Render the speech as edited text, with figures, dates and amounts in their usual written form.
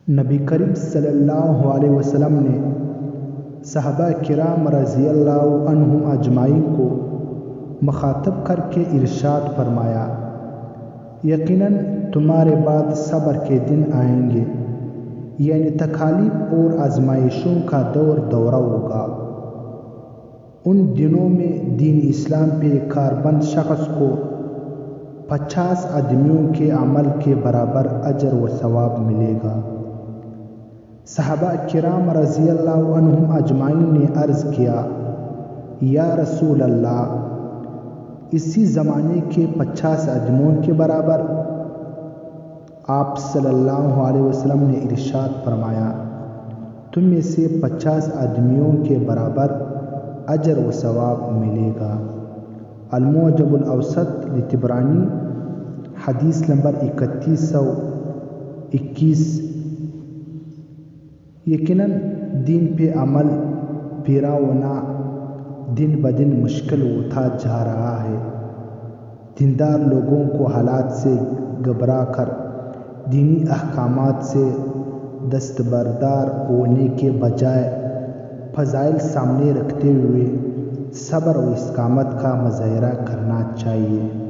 نبی کریم صلی اللہ علیہ وسلم نے صحابہ کرام رضی اللہ عنہم اجمعین کو مخاطب کر کے ارشاد فرمایا، یقیناً تمہارے بعد صبر کے دن آئیں گے، یعنی تکالیف اور آزمائشوں کا دورہ ہوگا۔ ان دنوں میں دین اسلام پہ کاربند شخص کو 50 آدمیوں کے عمل کے برابر اجر و ثواب ملے گا۔ صحابہ کرام رضی اللہ عنہم اجمعین نے عرض کیا، یا رسول اللہ، اسی زمانے کے 50 آدمیوں کے برابر؟ آپ صلی اللہ علیہ وسلم نے ارشاد فرمایا، تم میں سے 50 آدمیوں کے برابر اجر و ثواب ملے گا۔ المعجم الاوسط لطبرانی، حدیث نمبر 3121۔ یقیناً دین پہ عمل پیرا ہونا دن بدن مشکل ہوتا جا رہا ہے۔ دیندار لوگوں کو حالات سے گھبرا کر دینی احکامات سے دستبردار ہونے کے بجائے فضائل سامنے رکھتے ہوئے صبر و استقامت کا مظاہرہ کرنا چاہیے۔